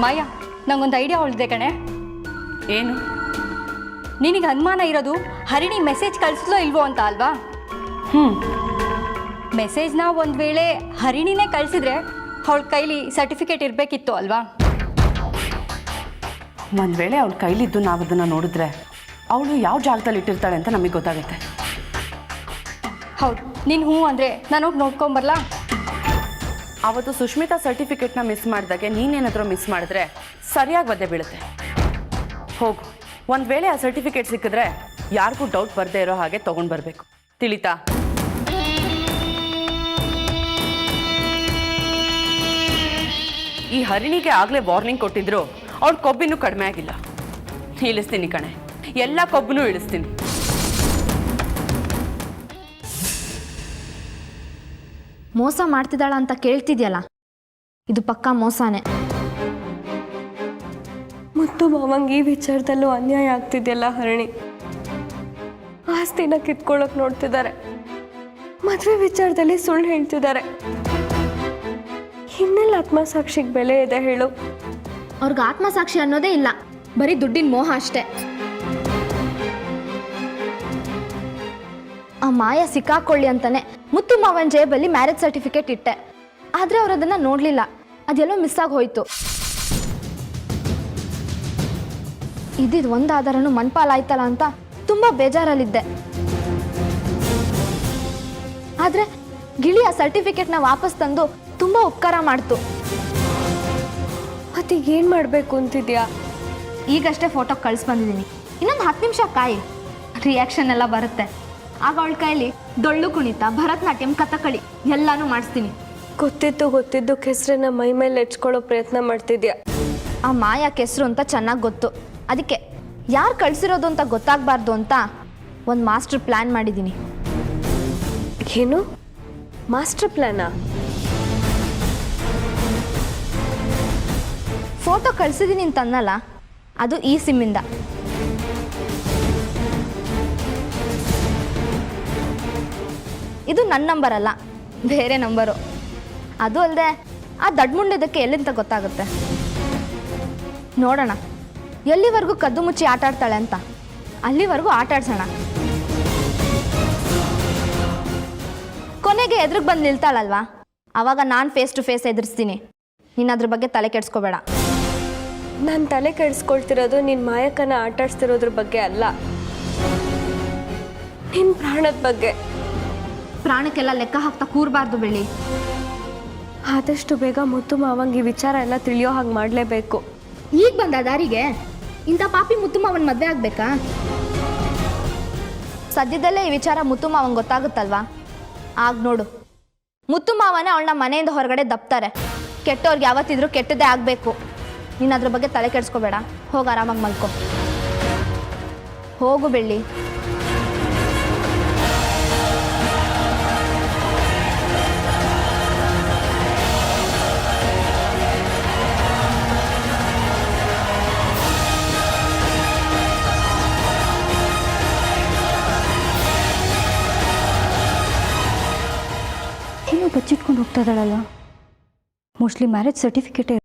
ಮಾಯಾ, ನಂಗೊಂದು ಐಡಿಯಾ ಹೊಳ್ದೆ ಕಣೆ. ಏನು? ನಿನಗೆ ಅನುಮಾನ ಇರೋದು ಹರಿಣಿ ಮೆಸೇಜ್ ಕಳಿಸ್ಲೋ ಇಲ್ವೋ ಅಂತ ಅಲ್ವಾ? ಮೆಸೇಜ್ನ ಒಂದು ವೇಳೆ ಹರಿಣಿನೇ ಕಳಿಸಿದ್ರೆ ಅವಳ ಕೈಲಿ ಸರ್ಟಿಫಿಕೇಟ್ ಇರಬೇಕಿತ್ತು ಅಲ್ವಾ? ಒಂದು ವೇಳೆ ಅವಳ ಕೈಲಿದ್ದು ನಾವು ಅದನ್ನು ನೋಡಿದ್ರೆ ಅವಳು ಯಾವ ಜಾಗದಲ್ಲಿ ಇಟ್ಟಿರ್ತಾಳೆ ಅಂತ ನಮಗೆ ಗೊತ್ತಾಗುತ್ತೆ. ಹೌದು, ನೀನು ಹ್ಞೂ ಅಂದರೆ ನಾನು ಹೋಗಿ ನೋಡ್ಕೊಂಬರಲಾ? ಅವತ್ತು ಸುಷ್ಮಿತಾ ಸರ್ಟಿಫಿಕೇಟ್ನ ಮಿಸ್ ಮಾಡಿದಾಗೆ ನೀನೇನಾದರೂ ಮಿಸ್ ಮಾಡಿದ್ರೆ ಸರಿಯಾಗಿ ಒದ್ದೆ ಬೀಳುತ್ತೆ. ಹೋಗು, ಒಂದು ವೇಳೆ ಆ ಸರ್ಟಿಫಿಕೇಟ್ ಸಿಕ್ಕಿದ್ರೆ ಯಾರಿಗೂ ಡೌಟ್ ಬರದೇ ಇರೋ ಹಾಗೆ ತೊಗೊಂಡು ಬರಬೇಕು. ತಿಳಿತಾ? ಈ ಹರಿಣಿಗೆ ಆಗಲೇ ವಾರ್ನಿಂಗ್ ಕೊಟ್ಟಿದ್ರು ಅವಳ ಕೊಬ್ಬಿನೂ ಕಡಿಮೆ ಆಗಿಲ್ಲ. ಇಳಿಸ್ತೀನಿ ಕಣೆ, ಎಲ್ಲ ಕೊಬ್ಬನೂ ಇಳಿಸ್ತೀನಿ. ಮೋಸ ಮಾಡ್ತಿದ್ದಾಳ ಅಂತ ಕೇಳ್ತಿದ್ಯಲ್ಲ, ಇದು ಪಕ್ಕಾ ಮೋಸನೇ. ಮುತ್ತು ಮಾವಂಗೆ ಈ ವಿಚಾರದಲ್ಲೂ ಅನ್ಯಾಯ ಆಗ್ತಿದೆಯಲ್ಲ ಹರಣಿ. ಆಸ್ತಿನ ಕಿತ್ಕೊಳ್ಳೋಕೆ ನೋಡ್ತಿದ್ದಾರೆ, ಮದುವೆ ವಿಚಾರದಲ್ಲಿ ಸುಳ್ಳು ಹೇಳ್ತಿದ್ದಾರೆ. ಇನ್ನೆಲ್ಲ ಆತ್ಮಸಾಕ್ಷಿಗೆ ಬೆಲೆ ಇದೆ ಹೇಳು? ಅವ್ರಿಗೆ ಆತ್ಮಸಾಕ್ಷಿ ಅನ್ನೋದೇ ಇಲ್ಲ, ಬರೀ ದುಡ್ಡಿನ ಮೋಹ ಅಷ್ಟೇ. ಆ ಮಾಯ ಸಿಕ್ಕಾಕೊಳ್ಳಿ ಅಂತಾನೆ ಮುತ್ತು ಮಾವನ ಜೇಬಲ್ಲಿ ಮ್ಯಾರೇಜ್ ಸರ್ಟಿಫಿಕೇಟ್ ಇಟ್ಟೆ. ಆದರೆ ಅವ್ರು ಅದನ್ನು ನೋಡಲಿಲ್ಲ, ಅದೆಲ್ಲೋ ಮಿಸ್ ಆಗಿ ಹೋಯ್ತು. ಇದ್ದಿದ್ದು ಒಂದು ಆಧಾರನು ಮನ್ಪಾಲಾಯ್ತಲ್ಲ ಅಂತ ತುಂಬ ಬೇಜಾರಲ್ಲಿದ್ದೆ. ಆದರೆ ಗಿಳಿ ಆ ಸರ್ಟಿಫಿಕೇಟ್ನ ವಾಪಸ್ ತಂದು ತುಂಬ ಉಪಕಾರ ಮಾಡ್ತು. ಮತ್ತೀಗ ಏನು ಮಾಡಬೇಕು ಅಂತಿದ್ಯಾ? ಈಗಷ್ಟೇ ಫೋಟೋ ಕಳಿಸಿ ಬಂದಿದ್ದೀನಿ, ಇನ್ನೊಂದು 10 ನಿಮಿಷ ಕಾಯಿ, ರಿಯಾಕ್ಷನ್ ಎಲ್ಲ ಬರುತ್ತೆ. ಆಗ ಅವಳ ಕೈಲಿ ಡೊಳ್ಳು ಕುಣಿತ, ಭರತನಾಟ್ಯಂ, ಕಥಕಳಿ ಎಲ್ಲಾನು ಮಾಡಿಸ್ತೀನಿ. ಗೊತ್ತಿದ್ದು ಕೆಸರನ್ನ ಮೈ ಮೇಲೆ ಹೆಚ್ಕೊಳ್ಳೋ ಪ್ರಯತ್ನ ಮಾಡ್ತಿದ್ಯಾ? ಆ ಮಾಯಾ ಕೆಸರು ಅಂತ ಚೆನ್ನಾಗಿ ಗೊತ್ತು, ಅದಕ್ಕೆ ಯಾರು ಕಳಿಸಿರೋದು ಅಂತ ಗೊತ್ತಾಗಬಾರ್ದು ಅಂತ ಒಂದು ಮಾಸ್ಟರ್ ಪ್ಲ್ಯಾನ್ ಮಾಡಿದ್ದೀನಿ. ಏನು ಮಾಸ್ಟರ್ ಪ್ಲ್ಯಾನಾ? ಫೋಟೋ ಕಳಿಸಿದ್ದೀನಿ ಅಂತ ಅನ್ನಲ್ಲ, ಅದು ಈ ಸಿಮ್ಮಿಂದ. ಇದು ನನ್ನ ನಂಬರ್ ಅಲ್ಲ, ಬೇರೆ ನಂಬರು. ಅದು ಅಲ್ಲದೆ ಆ ದಡ್ಮುಂಡದಕ್ಕೆ ಎಲ್ಲಿಂತ ಗೊತ್ತಾಗುತ್ತೆ. ನೋಡೋಣ ಎಲ್ಲಿವರೆಗೂ ಕದ್ದು ಮುಚ್ಚಿ ಆಟ ಆಡ್ತಾಳೆ ಅಂತ, ಅಲ್ಲಿವರೆಗೂ ಆಟ ಆಡ್ಸೋಣ. ಕೊನೆಗೆ ಎದುರಿಗೆ ಬಂದು ನಿಲ್ತಾಳಲ್ವಾ, ಆವಾಗ ನಾನು ಫೇಸ್ ಟು ಫೇಸ್ ಎದುರಿಸ್ತೀನಿ. ನೀನು ಅದ್ರ ಬಗ್ಗೆ ತಲೆ ಕೆಡಿಸ್ಕೋಬೇಡ. ನಾನು ತಲೆ ಕೆಡಿಸ್ಕೊಳ್ತಿರೋದು ನಿನ್ನ ಮಾಯಕನ ಆಟ ಆಡಿಸ್ತಿರೋದ್ರ ಬಗ್ಗೆ ಅಲ್ಲ, ನಿನ್ನ ಪ್ರಾಣದ ಬಗ್ಗೆ. ಪ್ರಾಣಕ್ಕೆಲ್ಲ ಲೆಕ್ಕ ಹಾಕ್ತಾ ಕೂರಬಾರ್ದು ಬೆಳ್ಳಿ. ಆದಷ್ಟು ಬೇಗ ಮುತ್ತು ಮಾವಂಗೆ ಈ ವಿಚಾರ ಎಲ್ಲ ತಿಳಿಯೋ ಹಾಗೆ ಮಾಡಲೇಬೇಕು. ಈಗ ಬಂದ ದಾರಿಗೆ ಇಂಥ ಪಾಪಿ ಮುತ್ತು ಮಾವನ ಮದುವೆ ಆಗಬೇಕಾ? ಸದ್ಯದಲ್ಲೇ ಈ ವಿಚಾರ ಮುತ್ತು ಮಾವನ್ ಗೊತ್ತಾಗುತ್ತಲ್ವಾ, ಆಗ ನೋಡು ಮುತ್ತು ಮಾವನೇ ಅವಳನ್ನ ಮನೆಯಿಂದ ಹೊರಗಡೆ ದಬ್ತಾರೆ. ಕೆಟ್ಟವ್ರಿಗೆ ಯಾವತ್ತಿದ್ರೂ ಕೆಟ್ಟದ್ದೇ ಆಗಬೇಕು. ನೀನು ಅದ್ರ ಬಗ್ಗೆ ತಲೆ ಕೆಡಿಸ್ಕೋಬೇಡ, ಹೋಗಿ ಆರಾಮಾಗಿ ಮಲ್ಕೊ. ಹೋಗು ಬೆಳ್ಳಿ. ಏನೋ ಬಚ್ಚಿಟ್ಕೊಂಡು ಹೋಗ್ತಾ ಇದ್ದಾಳಲ್ಲ, ಮೋಸ್ಟ್ಲಿ ಮ್ಯಾರೇಜ್ ಸರ್ಟಿಫಿಕೇಟೇ.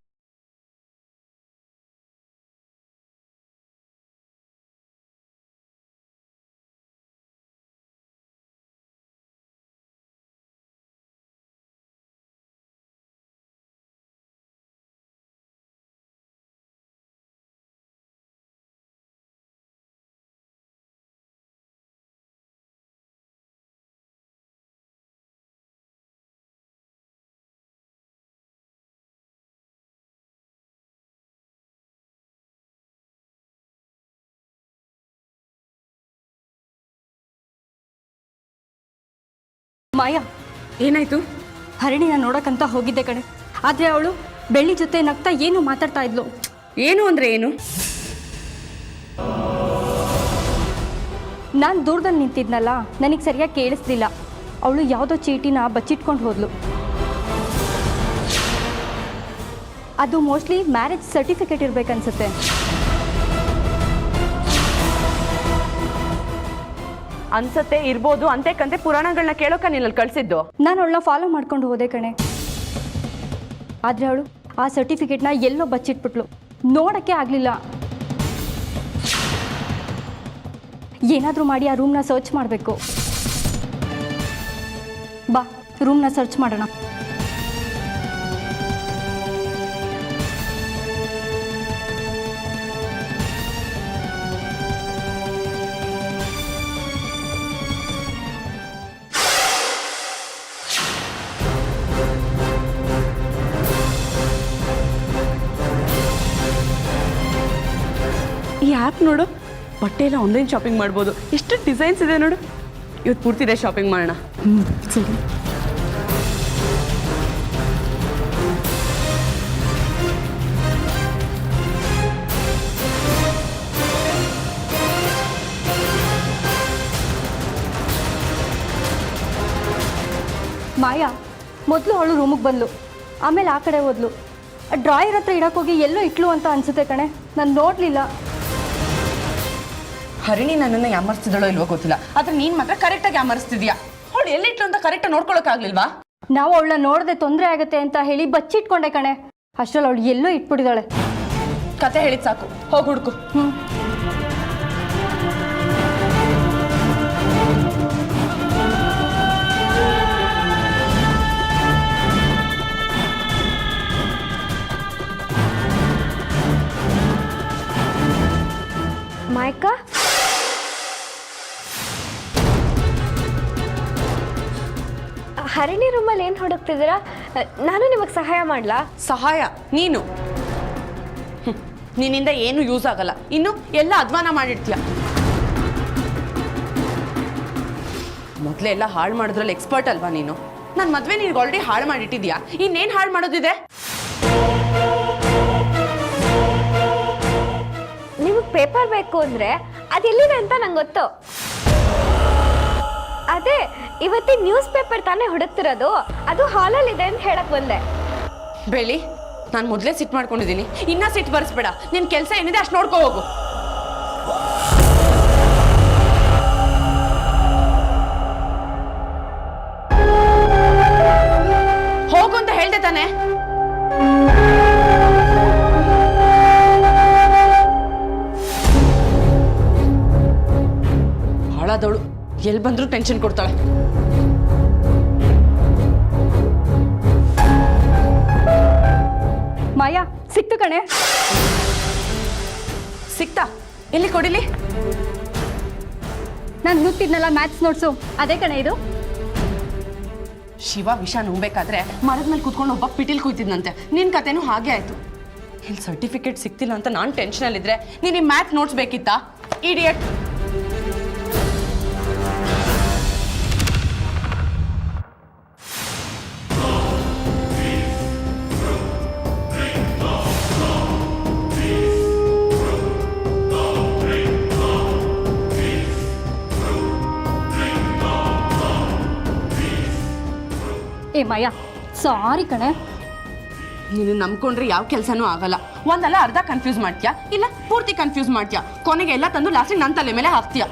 ಮಾಯಾ, ಏನಾಯ್ತು? ಹರಿಣಿನ ನೋಡಕ್ಕಂತ ಹೋಗಿದ್ದೆ ಕಣೆ, ಆದರೆ ಅವಳು ಬೆಳ್ಳಿ ಜೊತೆ ನಗ್ತಾ ಏನು ಮಾತಾಡ್ತಾ ಇದ್ಲು. ಏನು ಅಂದರೆ ಏನು? ನಾನು ದೂರದಲ್ಲಿ ನಿಂತಿದ್ನಲ್ಲ, ನನಗೆ ಸರಿಯಾಗಿ ಕೇಳಿಸ್ಲಿಲ್ಲ. ಅವಳು ಯಾವುದೋ ಚೀಟಿನ ಬಚ್ಚಿಟ್ಕೊಂಡು ಹೋದ್ಲು. ಅದು ಮೋಸ್ಟ್ಲಿ ಮ್ಯಾರೇಜ್ ಸರ್ಟಿಫಿಕೇಟ್ ಇರಬೇಕನ್ಸುತ್ತೆ. ಅನ್ಸತ್ತೆ, ಇರ್ಬೋದು. ಅಂತೆಕಂತೆ ಪುರಾಣಗಳನ್ನ ಕೇಳೋಕೆ ನೀನಲ್ಲಿ ಕಳಿಸಿದ್ದು. ನಾನು ಅವಳನ್ನ ಫಾಲೋ ಮಾಡ್ಕೊಂಡು ಹೋದೆ ಕಣೆ, ಆದರೆ ಅವಳು ಆ ಸರ್ಟಿಫಿಕೇಟ್ನ ಎಲ್ಲೋ ಬಚ್ಚಿಟ್ಬಿಟ್ಲು, ನೋಡೋಕ್ಕೆ ಆಗಲಿಲ್ಲ. ಏನಾದರೂ ಮಾಡಿ ಆ ರೂಮ್ನ ಸರ್ಚ್ ಮಾಡಬೇಕು. ಬಾ, ರೂಮ್ನ ಸರ್ಚ್ ಮಾಡೋಣ. ಈ ಆ್ಯಪ್ ನೋಡು, ಬಟ್ಟೆ ಎಲ್ಲ ಆನ್ಲೈನ್ ಶಾಪಿಂಗ್ ಮಾಡ್ಬೋದು. ಎಷ್ಟು ಡಿಸೈನ್ಸ್ ಇದೆ ನೋಡು. ಇವತ್ತು ಪೂರ್ತಿ ಡೇ ಶಾಪಿಂಗ್ ಮಾಡೋಣ. ಸರಿ. ಮಾಯಾ ಮೊದಲು ಅವಳು ರೂಮಿಗೆ ಬಂದ್ಲು, ಆಮೇಲೆ ಆ ಕಡೆ ಹೋದ್ಲು. ಡ್ರಾಯರ್ ಹತ್ರ ಇಡೋಕ್ಕೋಗಿ ಎಲ್ಲೋ ಇಟ್ಲು ಅಂತ ಅನ್ಸುತ್ತೆ ಕಣೆ, ನಾನು ನೋಡಲಿಲ್ಲ. ಹರಿಣಿ ನನ್ನನ್ನು ಯಾಮರ್ಸ್ತಿದಳೋ ಇಲ್ವೋ ಗೊತ್ತಿಲ್ಲ, ಆದ್ರೆ ನೀನು ಮಾತ್ರ ಕರೆಕ್ಟಾಗಿ ಯಾಮರ್ಸ್ತಿದ್ಯಾ. ಅವಳು ಎಲ್ಲಿಟ್ಲು ಅಂತ ಕರೆಕ್ಟಾಗಿ ನೋಡ್ಕೊಳಕ್ಕಾಗ್ಲಿಲ್ವಾ? ನಾವು ಅವಳನ್ನ ನೋಡದೆ ತೊಂದರೆ ಆಗುತ್ತೆ ಅಂತ ಹೇಳಿ ಬಚ್ಚಿಟ್ಕೊಂಡೆ ಕಣೆ. ಅಷ್ಟರಲ್ಲಿ ಅವಳು ಎಲ್ಲೋ ಇಟ್ಬಿಟ್ಟಿದ್ದಾಳೆ. ಕತೆ ಹೇಳಿದ್ ಸಾಕು, ಹೋಗಿ ಹುಡುಕು. ಮಾಯಕ್ಕ, ಹರಿಣಿ ರೂಮಲ್ಲಿ ಏನು ಹುಡುಕ್ತಿದ್ದೀರಾ? ನಾನು ನಿಮಗೆ ಸಹಾಯ ಮಾಡಲಾ? ಸಹಾಯ? ನೀನು ನಿನ್ನಿಂದ ಏನು ಯೂಸ್ ಆಗಲ್ಲ, ಇನ್ನು ಎಲ್ಲ ಅಧ್ವಾನ ಮಾಡಿಡ್ತೀಯ. ಮೊದಲೇ ಎಲ್ಲ ಹಾಳು ಮಾಡೋದ್ರಲ್ಲಿ ಎಕ್ಸ್ಪರ್ಟ್ ಅಲ್ವಾ ನೀನು? ನನ್ನ ಮದುವೆ ನಿನ್ಗೆ ಆಲ್ರೆಡಿ ಹಾಳು ಮಾಡಿಟ್ಟಿದ್ಯಾ, ಇನ್ನೇನು ಹಾಳು ಮಾಡೋದಿದೆ? ನಿಮಗೆ ಪೇಪರ್ ಬೇಕು ಅಂದರೆ ಅದೆಲ್ಲಿದೆ ಅಂತ ನಂಗೆ ಗೊತ್ತು. ಅದೇ ಇವತ್ತಿನ ನ್ಯೂಸ್ ಪೇಪರ್ ತಾನೇ ಹುಡುಕ್ತಿರೋದು, ಅದು ಹಾಲಲ್ಲಿದೆ ಅಂತ ಹೇಳಕ್ ಬಂದೆ. ಬೆಳಿ, ನಾನು ಮೊದಲೇ ಸಿಟ್ ಮಾಡ್ಕೊಂಡಿದ್ದೀನಿ, ಇನ್ನ ಸಿಟ್ ಬರ್ಸ್ಬೇಡ. ನಿನ್ನ ಕೆಲಸ ಏನಿದೆ ಅಷ್ಟು ನೋಡ್ಕೋ ಹೋಗು. ಹೋಗು ಅಂತ ಹೇಳ್ದೆ ತಾನೆ. ಹಾಳಾದವಳು ಎಲ್ಲಿ ಬಂದರೂ ಟೆನ್ಷನ್ ಕೊಡ್ತಾಳೆ. ಮಾಯಾ, ಸಿಕ್ತು ಕಣೆ. ಸಿಕ್ತಾ? ಎಲ್ಲಿ ಕೊಡಿಲಿ? ನಾನು ನುತ್ತಿದ್ನಲ್ಲ ಮ್ಯಾಥ್ಸ್ ನೋಟ್ಸು, ಅದೇ ಕಣೆ ಇದು. ಶಿವ ವಿಷ ನುಂಗ್ಬೇಕಾದ್ರೆ ಮರದ ಮೇಲೆ ಕೂತ್ಕೊಂಡು ಒಬ್ಬ ಪಿಟೀಲ್ ಕೂತಿದ್ನಂತೆ. ನಿನ್ನ ಕತೆನೂ ಹಾಗೆ ಆಯ್ತು. ಇಲ್ಲಿ ಸರ್ಟಿಫಿಕೇಟ್ ಸಿಕ್ತಿಲ್ಲ ಅಂತ ನಾನು ಟೆನ್ಷನಲ್ಲಿದ್ದರೆ ನೀನು ಈ ಮ್ಯಾಥ್ ನೋಟ್ಸ್ ಬೇಕಿತ್ತಾ? ಇಡಿಯಟ್. ಏ ಮಾಯಾ, ಸಾರಿ ಕಣೆ. ನೀನು ನಂಬ್ಕೊಂಡ್ರೆ ಯಾವ ಕೆಲಸನೂ ಆಗಲ್ಲ. ಒಂದಲ್ಲ ಅರ್ಧ ಕನ್ಫ್ಯೂಸ್ ಮಾಡ್ತೀಯಾ, ಇಲ್ಲ ಪೂರ್ತಿ ಕನ್ಫ್ಯೂಸ್ ಮಾಡ್ತೀಯಾ, ಕೊನೆಗೆ ಎಲ್ಲ ತಂದು ಲಾಸ್ಟಿಗೆ ನನ್ನ ತಲೆ ಮೇಲೆ ಹಾಕ್ತೀಯಾ.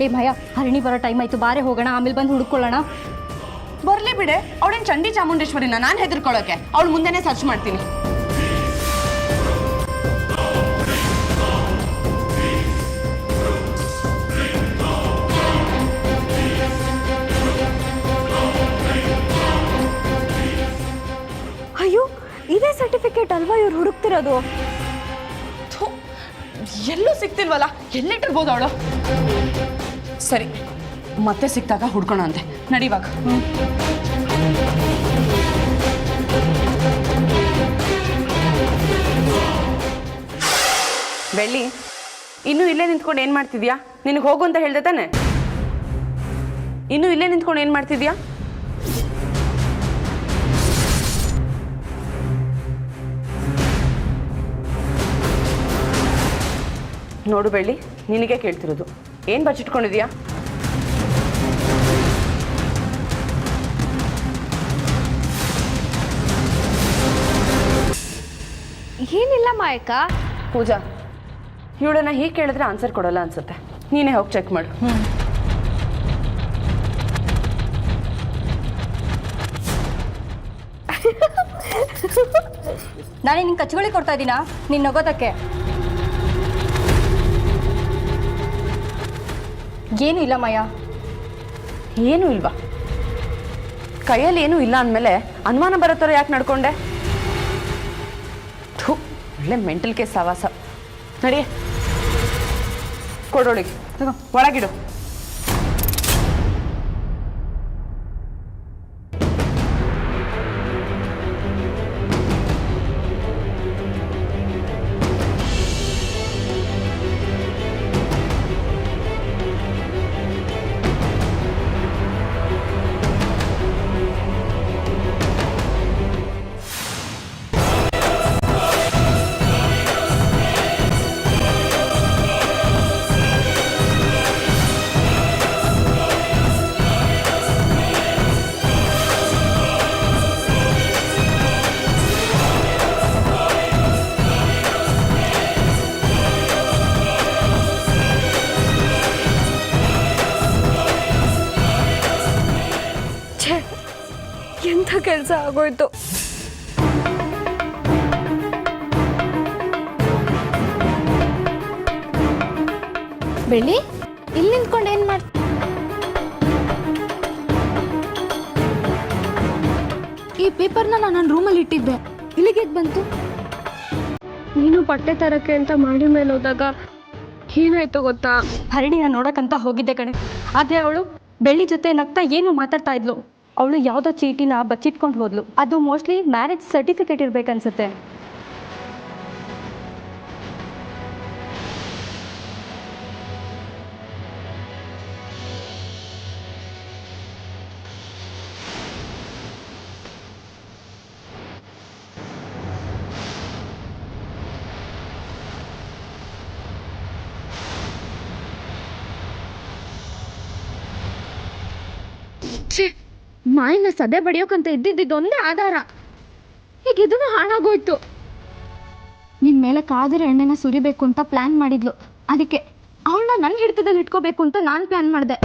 ಏ ಮಾಯಾ, ಹರಿಣಿ ಬರೋ ಟೈಮ್ ಆಯ್ತು, ಬಾರೆ ಹೋಗೋಣ, ಆಮೇಲೆ ಬಂದು ಹುಡ್ಕೊಳ್ಳೋಣ. ಬರಲಿ ಬಿಡೆ, ಅವಳೇನು ಚಂಡಿ ಚಾಮುಂಡೇಶ್ವರಿನ ನಾನು ಹೆದರ್ಕೊಳ್ಳೋಕೆ? ಅವಳು ಮುಂದೆನೇ ಸರ್ಚ್ ಮಾಡ್ತೀನಿ. ಅಯ್ಯೋ, ಇದೇ ಸರ್ಟಿಫಿಕೇಟ್ ಅಲ್ವಾ ಇವ್ರು ಹುಡುಕ್ತಿರೋದು? ಎಲ್ಲೂ ಸಿಕ್ತಿಲ್ವಲ್ಲ, ಎಲ್ಲಿಟ್ಟಿರ್ಬೋದು ಅವಳು? ಸರಿ, ಮತ್ತೆ ಸಿಕ್ತಾಗ ಹುಡ್ಕೋಣ ಅಂತೆ. ನಡಿವಾಗ. ಬೆಳ್ಳಿ, ಇನ್ನೂ ಇಲ್ಲೇ ನಿಂತ್ಕೊಂಡು ಏನು ಮಾಡ್ತಿದ್ಯಾ? ನಿನಗೆ ಹೋಗು ಅಂತ ಹೇಳ್ದೆ ತಾನೆ? ಇನ್ನೂ ಇಲ್ಲೇ ನಿಂತ್ಕೊಂಡು ಏನು ಮಾಡ್ತಿದ್ಯಾ? ನೋಡು ಬೆಳ್ಳಿ, ನಿನಗೆ ಕೇಳ್ತಿರೋದು, ಏನು ಬಚ್ಚಿಟ್ಕೊಂಡಿದ್ಯಾ? ಏನಿಲ್ಲ ಮಾಯಕ್ಕ. ಪೂಜಾ, ಇವಳನ್ನ ಹೀಗೆ ಕೇಳಿದ್ರೆ ಆನ್ಸರ್ ಕೊಡಲ್ಲ ಅನ್ಸುತ್ತೆ. ನೀನೇ ಹೋಗಿ ಚೆಕ್ ಮಾಡು. ನಾನೇ ನಿಂಗೆ ಕಚ್ಗೊಳಿ ಕೊಡ್ತಾ ಇದ್ದೀನಾ ನಿನ್ನ ನಗೋದಕ್ಕೆ? ಏನೂ ಇಲ್ಲ ಮಾಯಾ. ಏನೂ ಇಲ್ವಾ? ಕೈಯಲ್ಲಿ ಏನೂ ಇಲ್ಲ ಅಂದಮೇಲೆ ಅನುಮಾನ ಬರೋ ಥರ ಯಾಕೆ ನಡ್ಕೊಂಡೆ? ಥೂ, ಒಳ್ಳೆ ಮೆಂಟಲ್ ಕೇಸ್ ಸವಾಸ. ನಡಿಯೇ, ಕೊಡೋಳಿಗೆ ಒಳಗಿಡು. ಎಂಥ ಕೆಲಸ ಆಗೋಯ್ತು. ಬೆಳ್ಳಿ, ಇಲ್ಲಿ ನಿಂತ್ಕೊಂಡು ಏನು ಮಾಡ್ತಿ? ಈ ಪೇಪರ್ನ ನಾನು ನನ್ನ ರೂಮಲ್ಲಿ ಇಟ್ಟಿದ್ದೆ, ಇಲ್ಲಿಗೆ ಬಂತು? ನೀನು ಬಟ್ಟೆ ತರಕ್ಕೆ ಅಂತ ಮಾಡಿ ಮೇಲೆ ಹೋದಾಗ ಏನಾಯ್ತು ಗೊತ್ತಾ? ಹರಿಣಿನ ನೋಡಕ್ಕಂತ ಹೋಗಿದ್ದೆ ಕಣೆ. ಆದರೆ ಅವಳು ಬೆಳ್ಳಿ ಜೊತೆ ನಗ್ತಾ ಏನು ಮಾತಾಡ್ತಾ ಇದ್ಲು. ಅವಳು ಯಾವುದೋ ಚೀಟಿನ ಬಚ್ಚಿಟ್ಕೊಂಡು ಹೋದ್ಲು. ಅದು ಮೋಸ್ಟ್ಲಿ ಮ್ಯಾರೇಜ್ ಸರ್ಟಿಫಿಕೇಟ್ ಇರಬೇಕನ್ಸುತ್ತೆ. ಮಾಯನ್ನ ಸದೆ ಬಡಿಯೋಕಂತ ಇದ್ದಿದ್ದೊಂದೇ ಆಧಾರ. ಈಗ ಇದನ್ನು ಹಾಳಾಗೋಯ್ತು. ನಿನ್ನ ಮೇಲೆ ಕಾದಿರೋ ಎಣ್ಣೆನ ಸುರಿಬೇಕು ಅಂತ ಪ್ಲಾನ್ ಮಾಡಿದ್ಲು. ಅದಕ್ಕೆ ಅವಳನ್ನ ನನ್ನ ಹಿಡಿತದಲ್ಲಿ ಇಟ್ಕೋಬೇಕು ಅಂತ ನಾನು ಪ್ಲಾನ್ ಮಾಡಿದೆ.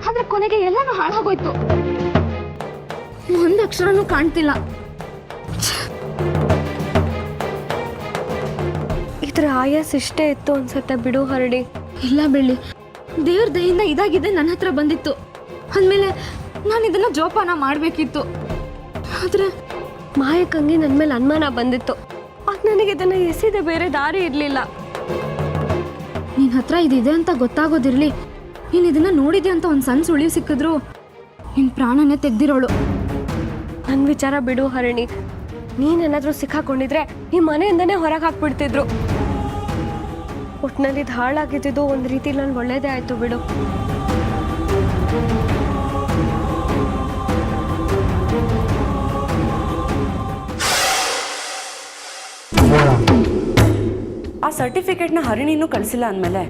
ಆದ್ರೆ ಕೊನೆಗೆ ಎಲ್ಲನೂ ಹಾಳಾಗೋಯ್ತು. ಒಂದು ಅಕ್ಷರನೂ ಕಾಣ್ತಿಲ್ಲ. ಇದ್ರ ಆಯಾಸ ಇಷ್ಟೇ ಇತ್ತು ಅನ್ಸತ್ತೆ ಬಿಡು ಹರಡಿ. ಇಲ್ಲ ಬೆಳ್ಳಿ, ದೇವ್ರ ದಯಿಂದ ಇದಾಗಿದೆ ನನ್ನ ಹತ್ರ ಬಂದಿತ್ತು. ಅಂದಮೇಲೆ ನಾನು ಇದನ್ನ ಜೋಪಾನ ಮಾಡಬೇಕಿತ್ತು. ಆದ್ರೆ ಮಾಯಕ್ಕಂಗೆ ನನ್ನ ಮೇಲೆ ಅನುಮಾನ ಬಂದಿತ್ತು. ಆಗ ನನಗೆ ಇದನ್ನ ಎಸೆದ ಬೇರೆ ದಾರಿ ಇರಲಿಲ್ಲ. ನಿನ್ನ ಹತ್ರ ಇದಿದೆ ಅಂತ ಗೊತ್ತಾಗೋದಿರ್ಲಿ, ನೀನು ಇದನ್ನ ನೋಡಿದೆ ಅಂತ ಒಂದು ಸಣ್ಣ ಸುಳಿವು ಸಿಕ್ಕಿದ್ರು ನಿನ್ನ ಪ್ರಾಣನೇ ತೆಗ್ದಿರೋಳು. ನನ್ನ ವಿಚಾರ ಬಿಡು ಹರಣಿ. ನೀನೇನಾದ್ರೂ ಸಿಕ್ಕಾಕೊಂಡಿದ್ರೆ ಈ ಮನೆಯಿಂದನೇ ಹೊರಗೆ ಹಾಕ್ಬಿಡ್ತಿದ್ರು. ಒಟ್ಟಿನಲ್ಲಿ ಇದು ಹಾಳಾಗಿದ್ದು ಒಂದು ರೀತಿ ನನ್ಗೆ ಒಳ್ಳೇದೇ ಆಯ್ತು ಬಿಡು. ಆ ಸರ್ಟಿಫಿಕೇಟ್ನ ಹರಿಣಿನೂ ಕಳಿಸಿಲ್ಲ ಅಂದಮೇಲೆ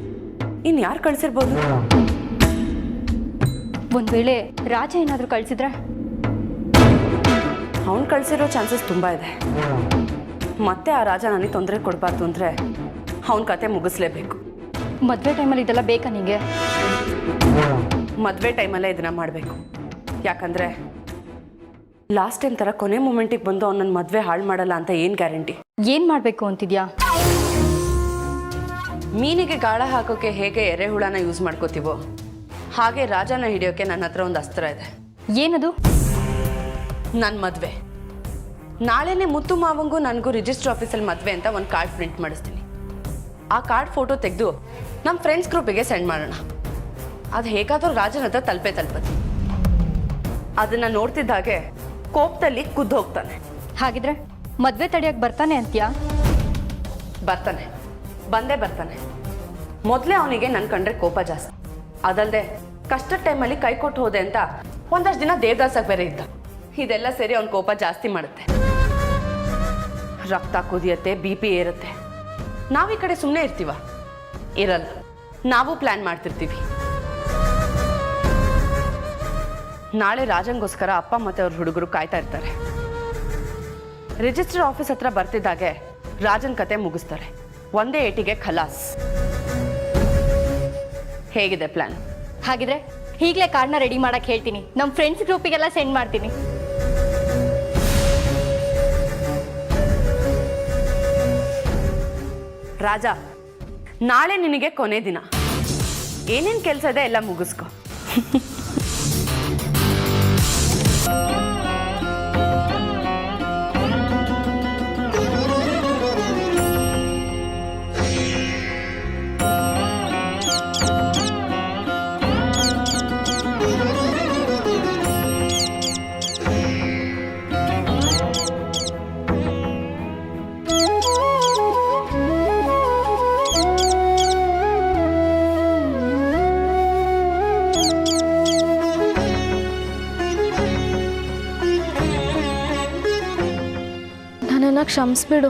ಇನ್ನು ಯಾರು ಕಳಿಸಿರ್ಬೋದು? ಒಂದು ವೇಳೆ ರಾಜ ಏನಾದರೂ ಕಳಿಸಿದ್ರೆ? ಅವ್ನು ಕಳಿಸಿರೋ ಚಾನ್ಸಸ್ ತುಂಬ ಇದೆ. ಮತ್ತೆ ಆ ರಾಜ ನನಗೆ ತೊಂದರೆ ಕೊಡಬಾರ್ದು ಅಂದರೆ ಅವನ ಕತೆ ಮುಗಿಸ್ಲೇಬೇಕು. ಮದುವೆ ಟೈಮಲ್ಲಿ ಇದೆಲ್ಲ ಬೇಕಾ ನಿಮಗೆ? ಮದುವೆ ಟೈಮಲ್ಲೇ ಇದನ್ನ ಮಾಡಬೇಕು. ಯಾಕಂದರೆ ಲಾಸ್ಟ್ ಟೈಮ್ ಥರ ಕೊನೆ ಮೂಮೆಂಟಿಗೆ ಬಂದು ಅವ್ನು ನನ್ನ ಮದುವೆ ಹಾಳು ಮಾಡಲ್ಲ ಅಂತ ಏನು ಗ್ಯಾರಂಟಿ? ಏನು ಮಾಡಬೇಕು ಅಂತಿದ್ಯಾ? ಮೀನಿಗೆ ಗಾಳ ಹಾಕೋಕೆ ಹೇಗೆ ಎರೆಹುಳನ ಯೂಸ್ ಮಾಡ್ಕೋತೀವೋ ಹಾಗೆ ರಾಜನ ಹಿಡಿಯೋಕೆ ನನ್ನ ಹತ್ರ ಒಂದು ಅಸ್ತ್ರ ಇದೆ. ಏನದು? ನನ್ನ ಮದುವೆ. ನಾಳೆನೇ ಮುತ್ತು ಮಾವಂಗೂ ನನಗೂ ರಿಜಿಸ್ಟರ್ ಆಫೀಸಲ್ಲಿ ಮದುವೆ ಅಂತ ಒಂದು ಕಾರ್ಡ್ ಪ್ರಿಂಟ್ ಮಾಡಿಸ್ತೀನಿ. ಆ ಕಾರ್ಡ್ ಫೋಟೋ ತೆಗೆದು ನಮ್ಮ ಫ್ರೆಂಡ್ಸ್ ಗ್ರೂಪಿಗೆ ಸೆಂಡ್ ಮಾಡೋಣ. ಅದು ಹೇಗಾದರೂ ರಾಜನ ಹತ್ರ ತಲುಪತ್ತೆ. ಅದನ್ನು ನೋಡ್ತಿದ್ದ ಹಾಗೆ ಕೋಪದಲ್ಲಿ ಕುದ್ದು ಹೋಗ್ತಾನೆ. ಹಾಗಿದ್ರೆ ಮದುವೆ ತಡೆಯೋಕೆ ಬರ್ತಾನೆ ಅಂತ್ಯಾ? ಬಂದೇ ಬರ್ತಾನೆ. ಮೊದಲೇ ಅವನಿಗೆ ನನ್ನ ಕಂಡ್ರೆ ಕೋಪ ಜಾಸ್ತಿ. ಅದಲ್ಲದೆ ಕಷ್ಟದ ಟೈಮಲ್ಲಿ ಕೈ ಕೊಟ್ಟು ಹೋದೆ ಅಂತ ಒಂದಷ್ಟು ದಿನ ದೇವದಾಸಾಗಿ ಬೇರೆ ಇದ್ದ. ಇದೆಲ್ಲ ಸೇರಿ ಅವನ ಕೋಪ ಜಾಸ್ತಿ ಮಾಡುತ್ತೆ. ರಕ್ತ ಕುದಿಯತ್ತೆ, BP ಏರುತ್ತೆ. ನಾವು ಈ ಕಡೆ ಸುಮ್ಮನೆ ಇರ್ತೀವ? ಇರಲ್ಲ. ನಾವು ಪ್ಲ್ಯಾನ್ ಮಾಡ್ತಿರ್ತೀವಿ. ನಾಳೆ ರಾಜಂಗೋಸ್ಕರ ಅಪ್ಪ ಮತ್ತು ಅವ್ರ ಹುಡುಗರು ಕಾಯ್ತಾ ಇರ್ತಾರೆ. ರಿಜಿಸ್ಟರ್ ಆಫೀಸ್ ಹತ್ರ ಬರ್ತಿದ್ದಾಗೆ ರಾಜನ್ ಕತೆ ಮುಗಿಸ್ತಾರೆ. ಒಂದೇ ಏಟಿಗೆ ಖಲಾಸ್. ಹೇಗಿದೆ ಪ್ಲಾನ್? ಹಾಗಿದ್ರೆ ಈಗಲೇ ಕಾರ್ಡ್ನ ರೆಡಿ ಮಾಡಕ್ಕೆ ಹೇಳ್ತೀನಿ. ನಮ್ಮ ಫ್ರೆಂಡ್ಸ್ ಗ್ರೂಪಿಗೆಲ್ಲ ಸೆಂಡ್ ಮಾಡ್ತೀನಿ. ರಾಜ, ನಾಳೆ ನಿನಗೆ ಕೊನೆ ದಿನ. ಏನೇನು ಕೆಲಸ ಇದೆ ಎಲ್ಲ ಮುಗಿಸ್ಕೊ. ನನ್ನನ್ನು ಕ್ಷಮಿಸ್ಬಿಡು.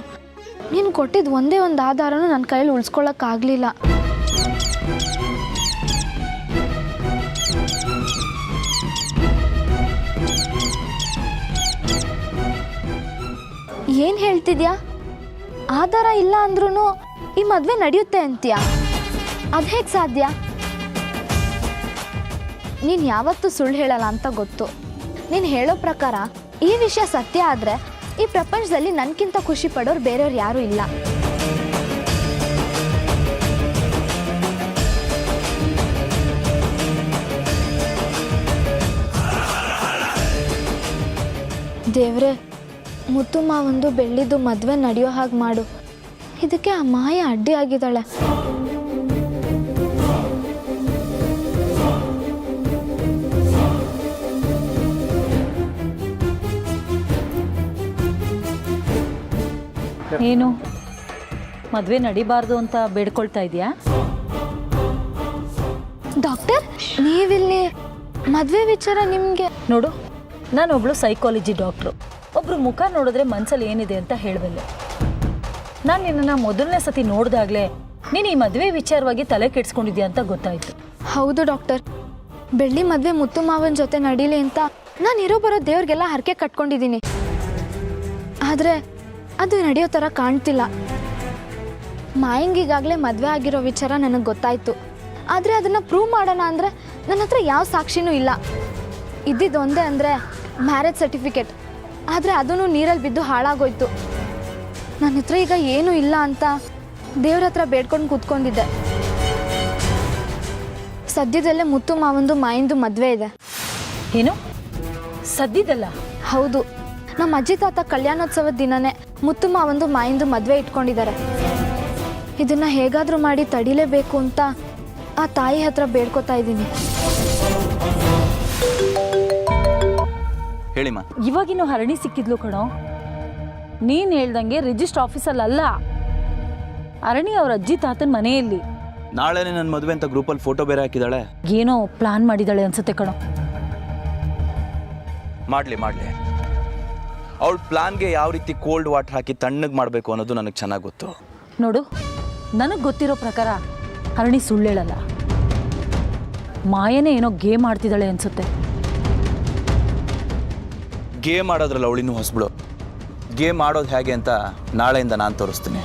ನೀನು ಕೊಟ್ಟಿದ್ದು ಒಂದೇ ಒಂದು ಆಧಾರನೂ ನನ್ನ ಕೈಯಲ್ಲಿ ಉಳಿಸ್ಕೊಳ್ಳೋಕ್ಕಾಗಲಿಲ್ಲ. ಏನು ಹೇಳ್ತಿದ್ಯಾ? ಆಧಾರ ಇಲ್ಲ ಅಂದ್ರೂ ಈ ಮದುವೆ ನಡೆಯುತ್ತೆ ಅಂತೀಯಾ? ಅದು ಹೇಗೆ ಸಾಧ್ಯ? ನೀನು ಯಾವತ್ತೂ ಸುಳ್ಳು ಹೇಳಲ್ಲ ಅಂತ ಗೊತ್ತು. ನೀನು ಹೇಳೋ ಪ್ರಕಾರ ಈ ವಿಷಯ ಸತ್ಯ ಆದರೆ ಈ ಪ್ರಪಂಚದಲ್ಲಿ ನನಗಿಂತ ಖುಷಿ ಪಡೋರು ಬೇರೆಯವ್ರು ಯಾರೂ ಇಲ್ಲ. ದೇವ್ರೆ, ಮುತ್ತು ಮಾವಂದು ಬೆಳ್ಳಿದು ಮದುವೆ ನಡೆಯೋ ಹಾಗೆ ಮಾಡು. ಇದಕ್ಕೆ ಆ ಮಾಯ ಅಡ್ಡಿ ಆಗಿದ್ದಾಳೆ. ಏನು ಮದುವೆ ನಡಿಬಾರ್ದು ಅಂತ ಬೇಡ್ಕೊಳ್ತಾ ಇದೆಯಾ? ಡಾಕ್ಟರ್, ನೀವಿಲ್ಲಿ ಮದುವೆ ವಿಚಾರ ನಿಮಗೆ? ನೋಡು, ನಾನೊಬ್ಳು ಸೈಕಾಲಜಿ ಡಾಕ್ಟ್ರು. ಒಬ್ರು ಮುಖ ನೋಡಿದ್ರೆ ಮನಸ್ಸಲ್ಲಿ ಏನಿದೆ ಅಂತ ಹೇಳಬಲ್ಲೆ. ನಾನು ನಿನ್ನನ್ನು ಮೊದಲನೇ ಸತಿ ನೋಡಿದಾಗಲೇ ನೀನು ಈ ಮದುವೆ ವಿಚಾರವಾಗಿ ತಲೆ ಕೆಡಿಸ್ಕೊಂಡಿದ್ಯಾ ಅಂತ ಗೊತ್ತಾಯಿತು. ಹೌದು ಡಾಕ್ಟರ್, ಬೆಳ್ಳಿ ಮದುವೆ ಮುತ್ತು ಮಾವನ ಜೊತೆ ನಡೀಲಿ ಅಂತ ನಾನು ಇರೋ ಬರೋ ದೇವ್ರಿಗೆಲ್ಲ ಹರಕೆ ಕಟ್ಕೊಂಡಿದ್ದೀನಿ. ಆದರೆ ಅದು ನಡೆಯೋ ಥರ ಕಾಣ್ತಿಲ್ಲ. ಮಾಯಂಗಿಗಾಗಲೇ ಮದುವೆ ಆಗಿರೋ ವಿಚಾರ ನನಗೆ ಗೊತ್ತಾಯಿತು. ಆದರೆ ಅದನ್ನು ಪ್ರೂವ್ ಮಾಡೋಣ ಅಂದರೆ ನನ್ನ ಹತ್ರ ಯಾವ ಸಾಕ್ಷಿನೂ ಇಲ್ಲ. ಇದ್ದಿದ್ದು ಒಂದೇ ಅಂದರೆ ಮ್ಯಾರೇಜ್ ಸರ್ಟಿಫಿಕೇಟ್. ಆದರೆ ಅದನ್ನು ನೀರಲ್ಲಿ ಬಿದ್ದು ಹಾಳಾಗೋಯ್ತು. ನನ್ನ ಹತ್ರ ಈಗ ಏನೂ ಇಲ್ಲ ಅಂತ ದೇವ್ರ ಹತ್ರ ಬೇಡ್ಕೊಂಡು ಕೂತ್ಕೊಂಡಿದ್ದೆ. ಸದ್ಯದಲ್ಲೇ ಮುತ್ತು ಮಾವಂದು ಮಾಯಿಂದು ಮದುವೆ ಇದೆ. ಏನು ಸದ್ಯದಲ್ಲ? ಹೌದು, ನಮ್ಮ ಅಜ್ಜಿ ತಾತ ಕಲ್ಯಾಣೋತ್ಸವದ ದಿನನೇ ಮುತ್ತು ಮಾವಂದು ಮಾಯಿಂದು ಮದುವೆ ಇಟ್ಕೊಂಡಿದ್ದಾರೆ. ಇದನ್ನು ಹೇಗಾದರೂ ಮಾಡಿ ತಡಿಲೇಬೇಕು ಅಂತ ಆ ತಾಯಿ ಹತ್ರ ಬೇಡ್ಕೋತಾ ಇದ್ದೀನಿ. ಹೇಳಿಮ್ಮ. ಇವಾಗಿನ್ನೂ ಹರಣಿ ಸಿಕ್ಕಿದ್ಲು ಕಣೋ. ನೀನು ಹೇಳ್ದಂಗೆ ರಿಜಿಸ್ಟರ್ ಆಫೀಸಲ್ಲ, ಅರಣಿ ಅವ್ರ ಅಜ್ಜಿ ತಾತನ ಮನೆಯಲ್ಲಿ. ನಾಳೆನೇ ನನ್ನ ಮದುವೆ ಅಂತ ಗ್ರೂಪಲ್ಲಿ ಫೋಟೋ ಬೇರೆ ಹಾಕಿದಾಳೆ. ಏನೋ ಪ್ಲಾನ್ ಮಾಡಿದಾಳೆ ಅನ್ಸುತ್ತೆ ಕಣೋ. ಮಾಡಲಿ ಅವಳ ಪ್ಲಾನ್ಗೆ ಯಾವ ರೀತಿ ಕೋಲ್ಡ್ ವಾಟರ್ ಹಾಕಿ ತಣ್ಣಗೆ ಮಾಡಬೇಕು ಅನ್ನೋದು ನನಗೆ ಚೆನ್ನಾಗಿ ಗೊತ್ತು. ನೋಡು, ನನಗೆ ಗೊತ್ತಿರೋ ಪ್ರಕಾರ ಹರಣಿ ಸುಳ್ಳೇಳಲ್ಲ. ಮಾಯನೇ ಏನೋ ಗೇಮ್ ಆಡ್ತಿದ್ದಾಳೆ ಅನ್ಸುತ್ತೆ. ಗೇಮ್ ಆಡೋದ್ರಲ್ಲ ಅವಳಿನ್ನೂ ಹೊಸಬ್ಳು. ಗೇಮ್ ಆಡೋದು ಹೇಗೆ ಅಂತ ನಾಳೆಯಿಂದ ನಾನು ತೋರಿಸ್ತೀನಿ.